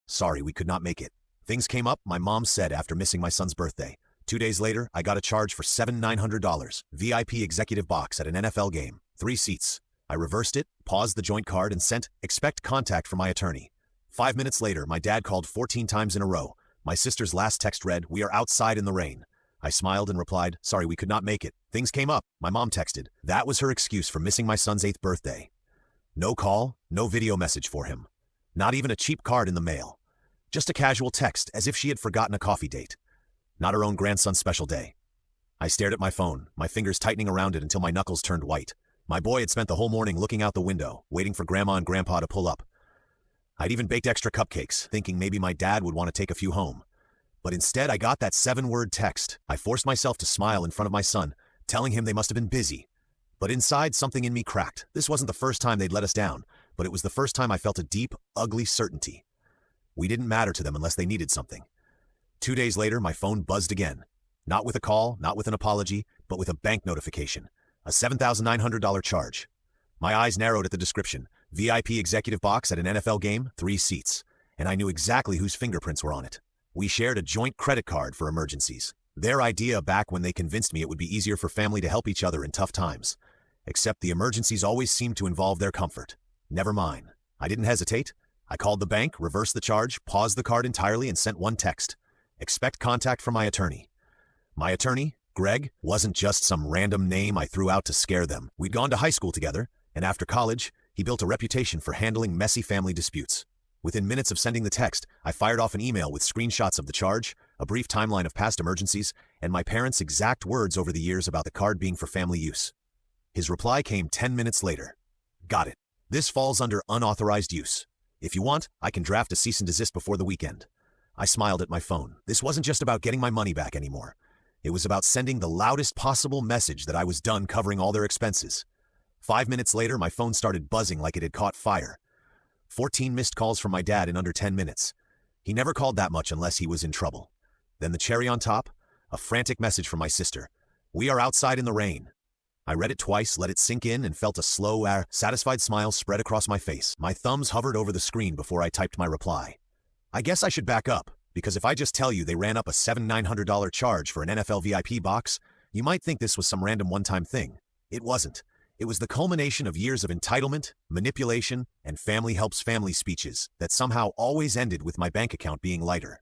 Sorry, we could not make it. Things came up, my mom said after missing my son's birthday. 2 days later, I got a charge for $7,900, VIP executive box at an NFL game, 3 seats. I reversed it, paused the joint card, and sent, expect contact from my attorney. 5 minutes later, my dad called 14 times in a row. My sister's last text read, we are outside in the rain. I smiled and replied, sorry, we could not make it. Things came up, my mom texted. That was her excuse for missing my son's 8th birthday. No call, no video message for him. Not even a cheap card in the mail. Just a casual text, as if she had forgotten a coffee date. Not her own grandson's special day. I stared at my phone, my fingers tightening around it until my knuckles turned white. My boy had spent the whole morning looking out the window, waiting for Grandma and Grandpa to pull up. I'd even baked extra cupcakes, thinking maybe my dad would want to take a few home. But instead, I got that 7-word text. I forced myself to smile in front of my son, telling him they must have been busy. But inside, something in me cracked. This wasn't the first time they'd let us down, but it was the first time I felt a deep, ugly certainty. We didn't matter to them unless they needed something. 2 days later, my phone buzzed again. Not with a call, not with an apology, but with a bank notification. A $7,900 charge. My eyes narrowed at the description. VIP executive box at an NFL game, 3 seats. And I knew exactly whose fingerprints were on it. We shared a joint credit card for emergencies. Their idea back when they convinced me it would be easier for family to help each other in tough times. Except the emergencies always seemed to involve their comfort. Never mine. I didn't hesitate. I called the bank, reversed the charge, paused the card entirely, and sent one text. Expect contact from my attorney. My attorney, Greg, wasn't just some random name I threw out to scare them. We'd gone to high school together, and after college, he built a reputation for handling messy family disputes. Within minutes of sending the text, I fired off an email with screenshots of the charge, a brief timeline of past emergencies, and my parents' exact words over the years about the card being for family use. His reply came 10 minutes later. Got it. This falls under unauthorized use. If you want, I can draft a cease and desist before the weekend. I smiled at my phone. This wasn't just about getting my money back anymore. It was about sending the loudest possible message that I was done covering all their expenses. 5 minutes later, my phone started buzzing like it had caught fire. 14 missed calls from my dad in under 10 minutes. He never called that much unless he was in trouble. Then the cherry on top, a frantic message from my sister. We are outside in the rain. I read it twice, let it sink in, and felt a slow, satisfied smile spread across my face. My thumbs hovered over the screen before I typed my reply. I guess I should back up, because if I just tell you they ran up a $7,900 charge for an NFL VIP box, you might think this was some random one-time thing. It wasn't. It was the culmination of years of entitlement, manipulation, and family helps family speeches that somehow always ended with my bank account being lighter.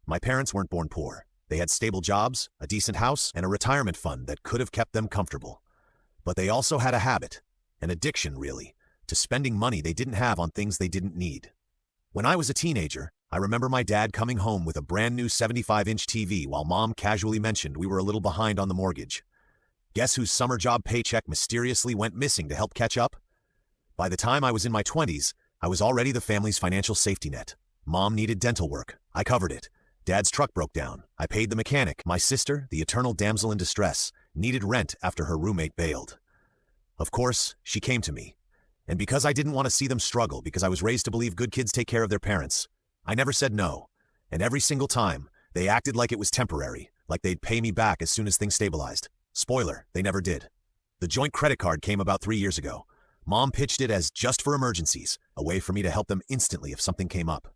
My parents weren't born poor. They had stable jobs, a decent house, and a retirement fund that could have kept them comfortable. But they also had a habit, an addiction really, to spending money they didn't have on things they didn't need. When I was a teenager, I remember my dad coming home with a brand new 75-inch TV while Mom casually mentioned we were a little behind on the mortgage. Guess whose summer job paycheck mysteriously went missing to help catch up? By the time I was in my 20s, I was already the family's financial safety net. Mom needed dental work. I covered it. Dad's truck broke down. I paid the mechanic. My sister, the eternal damsel in distress, needed rent after her roommate bailed. Of course, she came to me. And because I didn't want to see them struggle, because I was raised to believe good kids take care of their parents, I never said no. And every single time, they acted like it was temporary, like they'd pay me back as soon as things stabilized. Spoiler, they never did. The joint credit card came about 3 years ago. Mom pitched it as just for emergencies, a way for me to help them instantly if something came up.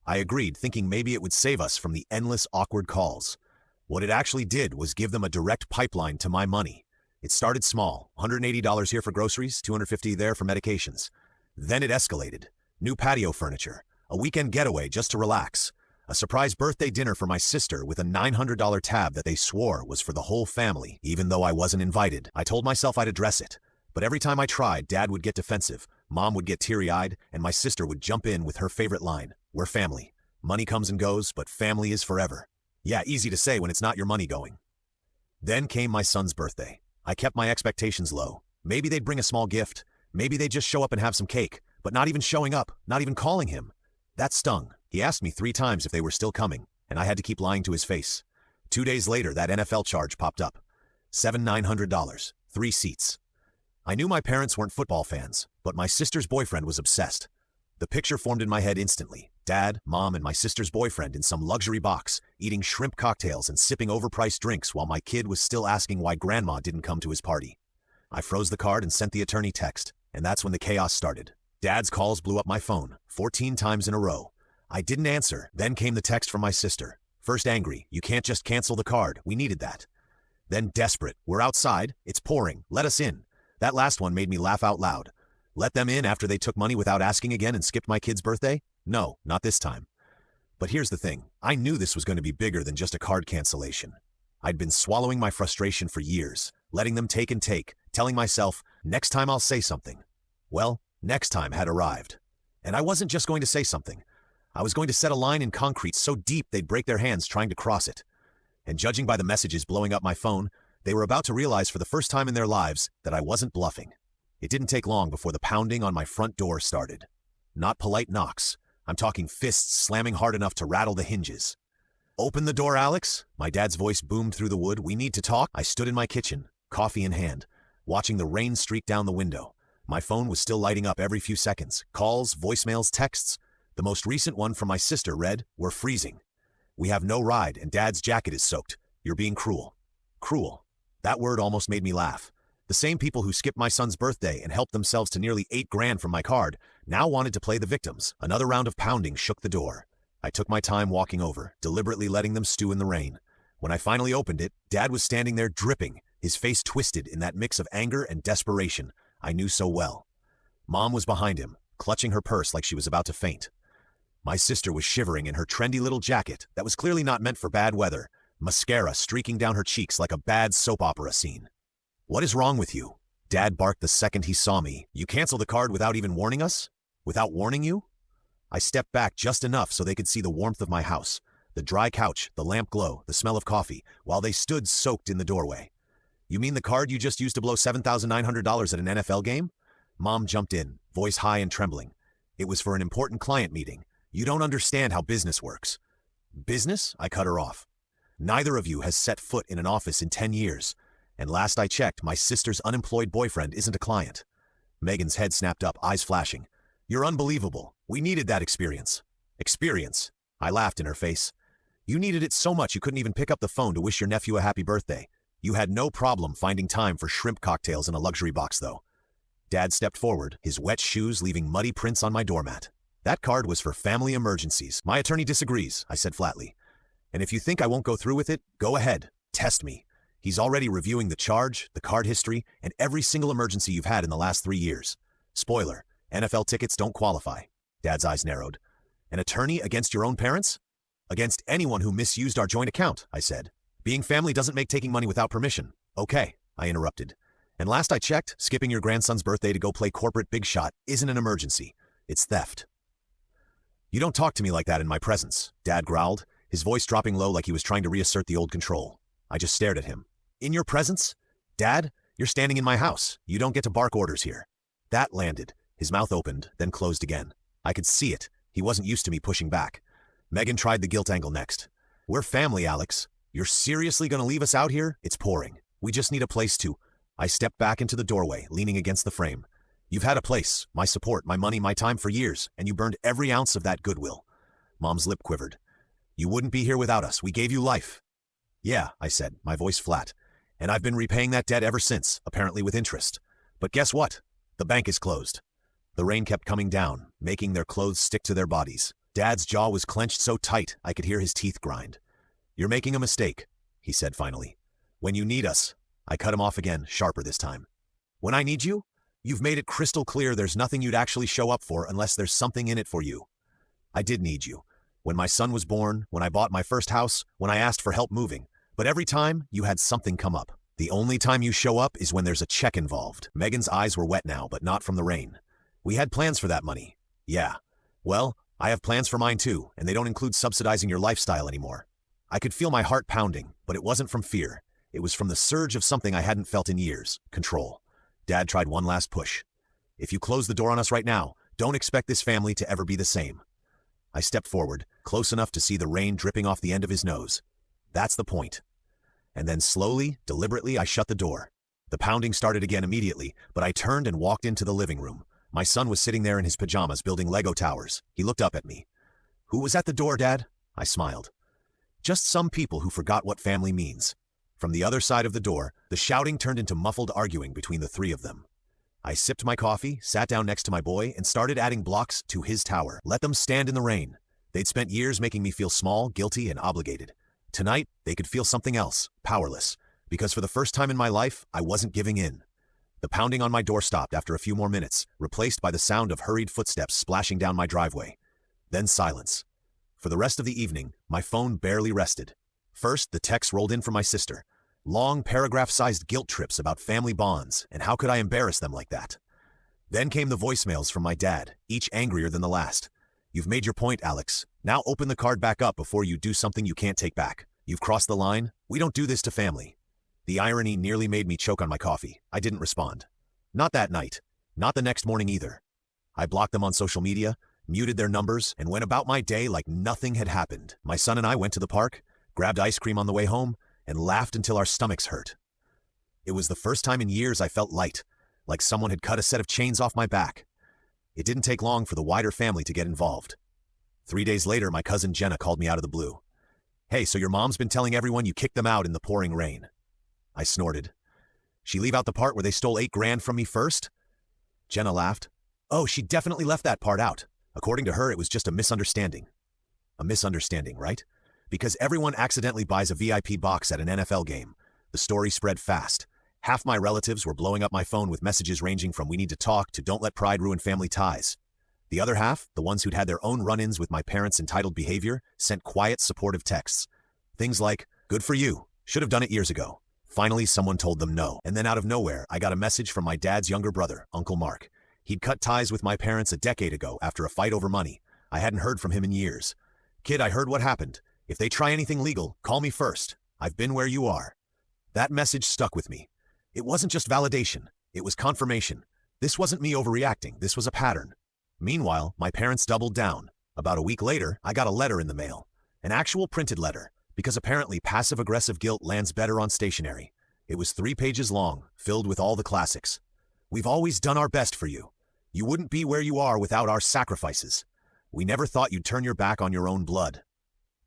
I agreed, thinking maybe it would save us from the endless awkward calls. What it actually did was give them a direct pipeline to my money. It started small, $180 here for groceries, $250 there for medications. Then it escalated. New patio furniture, a weekend getaway just to relax, a surprise birthday dinner for my sister with a $900 tab that they swore was for the whole family, even though I wasn't invited. I told myself I'd address it, but every time I tried, Dad would get defensive, Mom would get teary-eyed, and my sister would jump in with her favorite line, "We're family. Money comes and goes, but family is forever." Yeah, easy to say when it's not your money going. Then came my son's birthday. I kept my expectations low. Maybe they'd bring a small gift. Maybe they'd just show up and have some cake, but not even showing up, not even calling him. That stung. He asked me 3 times if they were still coming, and I had to keep lying to his face. 2 days later, that NFL charge popped up. $7,900, 3 seats. I knew my parents weren't football fans, but my sister's boyfriend was obsessed. The picture formed in my head instantly. Dad, Mom, and my sister's boyfriend in some luxury box, eating shrimp cocktails and sipping overpriced drinks while my kid was still asking why Grandma didn't come to his party. I froze the card and sent the attorney text, and that's when the chaos started. Dad's calls blew up my phone, 14 times in a row. I didn't answer. Then came the text from my sister. First angry, you can't just cancel the card, we needed that. Then desperate, we're outside, it's pouring, let us in. That last one made me laugh out loud. Let them in after they took money without asking again and skipped my kid's birthday? No, not this time. But here's the thing, I knew this was going to be bigger than just a card cancellation. I'd been swallowing my frustration for years, letting them take and take, telling myself, next time I'll say something. Well, next time had arrived. And I wasn't just going to say something. I was going to set a line in concrete so deep they'd break their hands trying to cross it. And judging by the messages blowing up my phone, they were about to realize for the first time in their lives that I wasn't bluffing. It didn't take long before the pounding on my front door started. Not polite knocks. I'm talking fists slamming hard enough to rattle the hinges. Open the door, Alex. My dad's voice boomed through the wood. We need to talk. I stood in my kitchen, coffee in hand, watching the rain streak down the window. My phone was still lighting up every few seconds. Calls, voicemails, texts. The most recent one from my sister read, "We're freezing. We have no ride and Dad's jacket is soaked. You're being cruel." Cruel. That word almost made me laugh. The same people who skipped my son's birthday and helped themselves to nearly $8,000 from my card now wanted to play the victims. Another round of pounding shook the door. I took my time walking over, deliberately letting them stew in the rain. When I finally opened it, Dad was standing there dripping, his face twisted in that mix of anger and desperation I knew so well. Mom was behind him, clutching her purse like she was about to faint. My sister was shivering in her trendy little jacket that was clearly not meant for bad weather, mascara streaking down her cheeks like a bad soap opera scene. "What is wrong with you?" Dad barked the second he saw me. "You canceled the card without even warning us? Without warning you?" I stepped back just enough so they could see the warmth of my house, the dry couch, the lamp glow, the smell of coffee, while they stood soaked in the doorway. "You mean the card you just used to blow $7,900 at an NFL game?" Mom jumped in, voice high and trembling. "It was for an important client meeting. You don't understand how business works." "Business?" I cut her off. "Neither of you has set foot in an office in 10 years. And last I checked, my sister's unemployed boyfriend isn't a client." Megan's head snapped up, eyes flashing. "You're unbelievable. We needed that experience." "Experience?" I laughed in her face. "You needed it so much you couldn't even pick up the phone to wish your nephew a happy birthday. You had no problem finding time for shrimp cocktails in a luxury box, though." Dad stepped forward, his wet shoes leaving muddy prints on my doormat. "That card was for family emergencies. My attorney disagrees," I said flatly. "And if you think I won't go through with it, go ahead. Test me. He's already reviewing the charge, the card history, and every single emergency you've had in the last 3 years. Spoiler, NFL tickets don't qualify." Dad's eyes narrowed. "An attorney against your own parents?" "Against anyone who misused our joint account," I said. "Being family doesn't make taking money without permission." "Okay," I interrupted. "And last I checked, skipping your grandson's birthday to go play corporate big shot isn't an emergency. It's theft." "You don't talk to me like that in my presence," Dad growled, his voice dropping low like he was trying to reassert the old control. I just stared at him. "In your presence? Dad, you're standing in my house. You don't get to bark orders here." That landed. His mouth opened, then closed again. I could see it. He wasn't used to me pushing back. Megan tried the guilt angle next. "We're family, Alex. You're seriously going to leave us out here? It's pouring. We just need a place to—" I stepped back into the doorway, leaning against the frame. "You've had a place, my support, my money, my time for years, and you burned every ounce of that goodwill." Mom's lip quivered. "You wouldn't be here without us. We gave you life." "Yeah," I said, my voice flat. "And I've been repaying that debt ever since, apparently with interest. But guess what? The bank is closed." The rain kept coming down, making their clothes stick to their bodies. Dad's jaw was clenched so tight I could hear his teeth grind. "You're making a mistake," he said finally. "When you need us—" I cut him off again, sharper this time. "When I need you? You've made it crystal clear there's nothing you'd actually show up for unless there's something in it for you." "I did need you. When my son was born, when I bought my first house, when I asked for help moving. But every time, you had something come up. The only time you show up is when there's a check involved." Megan's eyes were wet now, but not from the rain. "We had plans for that money." "Yeah. Well, I have plans for mine too, and they don't include subsidizing your lifestyle anymore." I could feel my heart pounding, but it wasn't from fear. It was from the surge of something I hadn't felt in years, control. Dad tried one last push. "If you close the door on us right now, don't expect this family to ever be the same." I stepped forward, close enough to see the rain dripping off the end of his nose. "That's the point." And then slowly, deliberately, I shut the door. The pounding started again immediately, but I turned and walked into the living room. My son was sitting there in his pajamas building Lego towers. He looked up at me. "Who was at the door, Dad?" I smiled. "Just some people who forgot what family means." From the other side of the door, the shouting turned into muffled arguing between the three of them. I sipped my coffee, sat down next to my boy, and started adding blocks to his tower. Let them stand in the rain. They'd spent years making me feel small, guilty, and obligated. Tonight, they could feel something else, powerless, because for the first time in my life, I wasn't giving in. The pounding on my door stopped after a few more minutes, replaced by the sound of hurried footsteps splashing down my driveway. Then silence. For the rest of the evening, my phone barely rested. First, the texts rolled in from my sister. Long, paragraph-sized guilt trips about family bonds, and how could I embarrass them like that? Then came the voicemails from my dad, each angrier than the last. "You've made your point, Alex. Now open the card back up before you do something you can't take back. You've crossed the line. We don't do this to family." The irony nearly made me choke on my coffee. I didn't respond. Not that night. Not the next morning either. I blocked them on social media, muted their numbers, and went about my day like nothing had happened. My son and I went to the park, grabbed ice cream on the way home, and laughed until our stomachs hurt. It was the first time in years I felt light, like someone had cut a set of chains off my back. It didn't take long for the wider family to get involved. 3 days later, my cousin Jenna called me out of the blue. "Hey, so your mom's been telling everyone you kicked them out in the pouring rain." I snorted. "She leave out the part where they stole $8,000 from me first?" Jenna laughed. "Oh, she definitely left that part out. According to her, it was just a misunderstanding." A misunderstanding, right? Because everyone accidentally buys a VIP box at an NFL game. The story spread fast. Half my relatives were blowing up my phone with messages ranging from "we need to talk" to "don't let pride ruin family ties." The other half, the ones who'd had their own run-ins with my parents' entitled behavior, sent quiet, supportive texts. Things like, "Good for you. Should have done it years ago." Finally, someone told them no. And then out of nowhere, I got a message from my dad's younger brother, Uncle Mark. He'd cut ties with my parents a decade ago after a fight over money. I hadn't heard from him in years. "Kid, I heard what happened. If they try anything legal, call me first. I've been where you are." That message stuck with me. It wasn't just validation. It was confirmation. This wasn't me overreacting. This was a pattern. Meanwhile, my parents doubled down. About a week later, I got a letter in the mail. An actual printed letter. Because apparently passive-aggressive guilt lands better on stationery. It was 3 pages long, filled with all the classics. "We've always done our best for you. You wouldn't be where you are without our sacrifices. We never thought you'd turn your back on your own blood."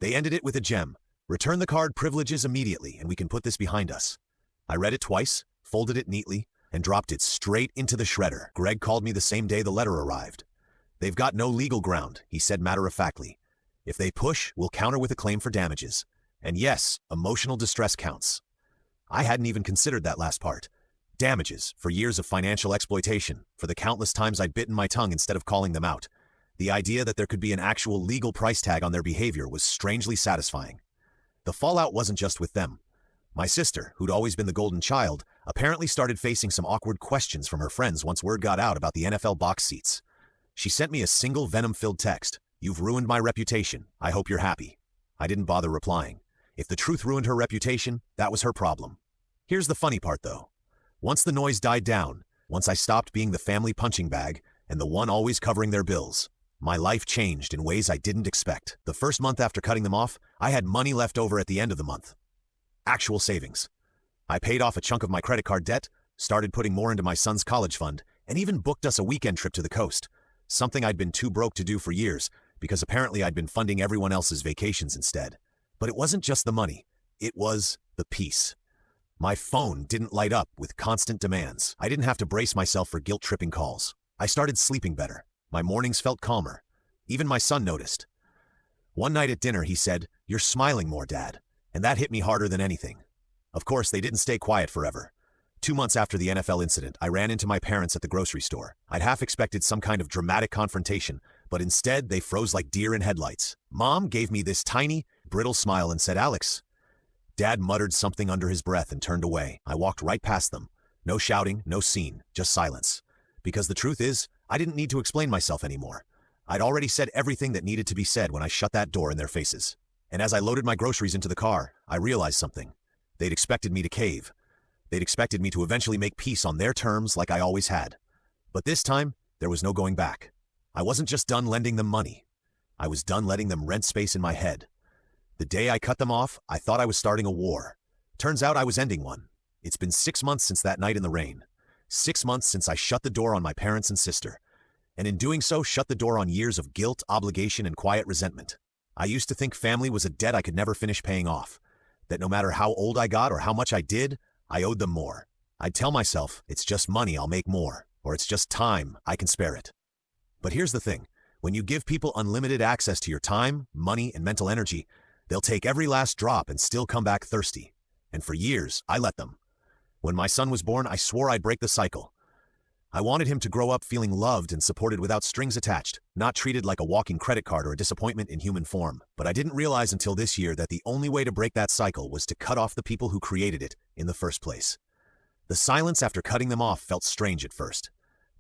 They ended it with a gem. "Return the card privileges immediately and we can put this behind us." I read it twice, folded it neatly, and dropped it straight into the shredder. Greg called me the same day the letter arrived. "They've got no legal ground," he said matter-of-factly. "If they push, we'll counter with a claim for damages. And yes, emotional distress counts." I hadn't even considered that last part. Damages, for years of financial exploitation, for the countless times I'd bitten my tongue instead of calling them out. The idea that there could be an actual legal price tag on their behavior was strangely satisfying. The fallout wasn't just with them. My sister, who'd always been the golden child, apparently started facing some awkward questions from her friends once word got out about the NFL box seats. She sent me a single venom-filled text. "You've ruined my reputation. I hope you're happy." I didn't bother replying. If the truth ruined her reputation, that was her problem. Here's the funny part, though. Once the noise died down, once I stopped being the family punching bag and the one always covering their bills, my life changed in ways I didn't expect. The first month after cutting them off, I had money left over at the end of the month. Actual savings. I paid off a chunk of my credit card debt, started putting more into my son's college fund, and even booked us a weekend trip to the coast. Something I'd been too broke to do for years, because apparently I'd been funding everyone else's vacations instead. But it wasn't just the money. It was the peace. My phone didn't light up with constant demands. I didn't have to brace myself for guilt-tripping calls. I started sleeping better. My mornings felt calmer. Even my son noticed. One night at dinner, he said, "You're smiling more, Dad." And that hit me harder than anything. Of course, they didn't stay quiet forever. 2 months after the NFL incident, I ran into my parents at the grocery store. I'd half expected some kind of dramatic confrontation, but instead they froze like deer in headlights. Mom gave me this tiny, brittle smile and said, "Alex." Dad muttered something under his breath and turned away. I walked right past them. No shouting, no scene, just silence. Because the truth is, I didn't need to explain myself anymore. I'd already said everything that needed to be said when I shut that door in their faces. And as I loaded my groceries into the car, I realized something. They'd expected me to cave. They'd expected me to eventually make peace on their terms like I always had. But this time, there was no going back. I wasn't just done lending them money. I was done letting them rent space in my head. The day I cut them off, I thought I was starting a war. Turns out I was ending one. It's been 6 months since that night in the rain. 6 months since I shut the door on my parents and sister. And in doing so, shut the door on years of guilt, obligation, and quiet resentment. I used to think family was a debt I could never finish paying off. That no matter how old I got or how much I did, I owed them more. I'd tell myself, it's just money, I'll make more. Or it's just time, I can spare it. But here's the thing. When you give people unlimited access to your time, money, and mental energy, they'll take every last drop and still come back thirsty. And for years, I let them. When my son was born, I swore I'd break the cycle. I wanted him to grow up feeling loved and supported without strings attached, not treated like a walking credit card or a disappointment in human form. But I didn't realize until this year that the only way to break that cycle was to cut off the people who created it in the first place. The silence after cutting them off felt strange at first.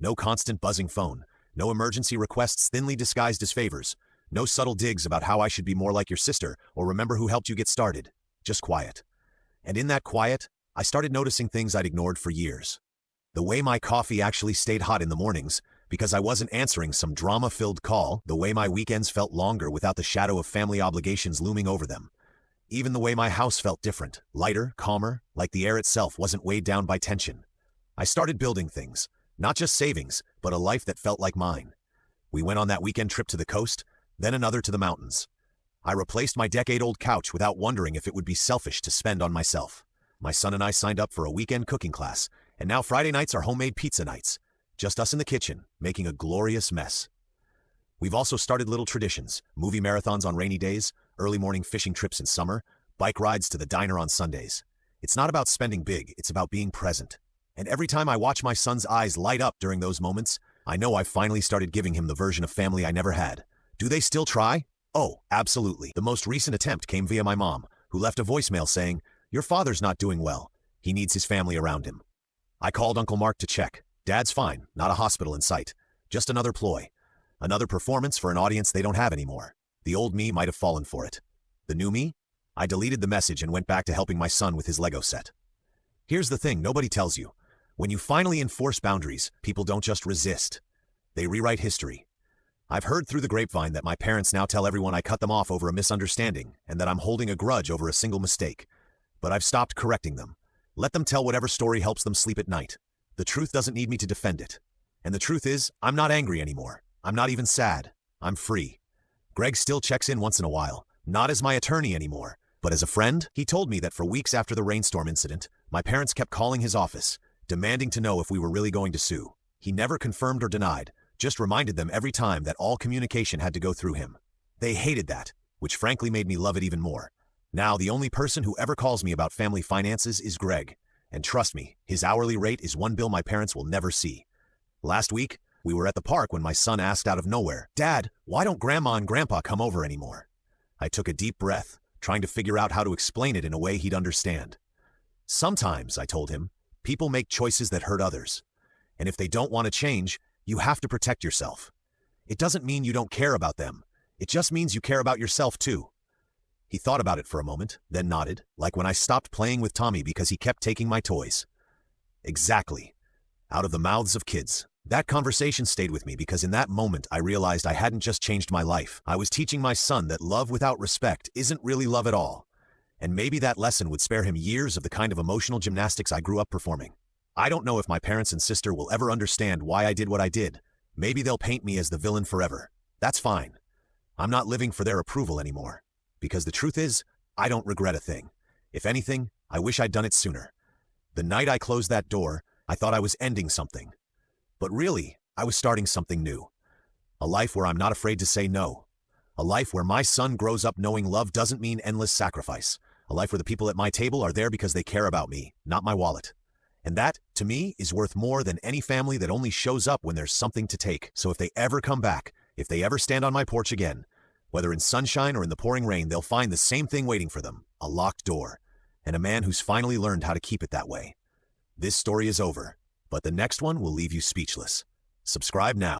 No constant buzzing phone, no emergency requests thinly disguised as favors, no subtle digs about how I should be more like your sister or remember who helped you get started. Just quiet. And in that quiet, I started noticing things I'd ignored for years. The way my coffee actually stayed hot in the mornings, because I wasn't answering some drama-filled call, the way my weekends felt longer without the shadow of family obligations looming over them. Even the way my house felt different, lighter, calmer, like the air itself wasn't weighed down by tension. I started building things, not just savings, but a life that felt like mine. We went on that weekend trip to the coast, then another to the mountains. I replaced my decade-old couch without wondering if it would be selfish to spend on myself. My son and I signed up for a weekend cooking class, and now Friday nights are homemade pizza nights. Just us in the kitchen, making a glorious mess. We've also started little traditions, movie marathons on rainy days, early morning fishing trips in summer, bike rides to the diner on Sundays. It's not about spending big, it's about being present. And every time I watch my son's eyes light up during those moments, I know I've finally started giving him the version of family I never had. Do they still try? Oh, absolutely. The most recent attempt came via my mom, who left a voicemail saying, "Your father's not doing well. He needs his family around him." I called Uncle Mark to check. Dad's fine, not a hospital in sight. Just another ploy. Another performance for an audience they don't have anymore. The old me might have fallen for it. The new me? I deleted the message and went back to helping my son with his Lego set. Here's the thing nobody tells you. When you finally enforce boundaries, people don't just resist. They rewrite history. I've heard through the grapevine that my parents now tell everyone I cut them off over a misunderstanding and that I'm holding a grudge over a single mistake. But I've stopped correcting them. Let them tell whatever story helps them sleep at night. The truth doesn't need me to defend it. And the truth is, I'm not angry anymore. I'm not even sad. I'm free. Greg still checks in once in a while, not as my attorney anymore, but as a friend. He told me that for weeks after the rainstorm incident, my parents kept calling his office, demanding to know if we were really going to sue. He never confirmed or denied, just reminded them every time that all communication had to go through him. They hated that, which frankly made me love it even more. Now, the only person who ever calls me about family finances is Greg. And trust me, his hourly rate is one bill my parents will never see. Last week, we were at the park when my son asked out of nowhere, "Dad, why don't Grandma and Grandpa come over anymore?" I took a deep breath, trying to figure out how to explain it in a way he'd understand. Sometimes, I told him, people make choices that hurt others. And if they don't want to change, you have to protect yourself. It doesn't mean you don't care about them. It just means you care about yourself too. He thought about it for a moment, then nodded, like when I stopped playing with Tommy because he kept taking my toys. Exactly. Out of the mouths of kids. That conversation stayed with me because in that moment I realized I hadn't just changed my life. I was teaching my son that love without respect isn't really love at all. And maybe that lesson would spare him years of the kind of emotional gymnastics I grew up performing. I don't know if my parents and sister will ever understand why I did what I did. Maybe they'll paint me as the villain forever. That's fine. I'm not living for their approval anymore. Because the truth is, I don't regret a thing. If anything, I wish I'd done it sooner. The night I closed that door, I thought I was ending something. But really, I was starting something new. A life where I'm not afraid to say no. A life where my son grows up knowing love doesn't mean endless sacrifice. A life where the people at my table are there because they care about me, not my wallet. And that, to me, is worth more than any family that only shows up when there's something to take. So if they ever come back, if they ever stand on my porch again, whether in sunshine or in the pouring rain, they'll find the same thing waiting for them, a locked door, and a man who's finally learned how to keep it that way. This story is over, but the next one will leave you speechless. Subscribe now.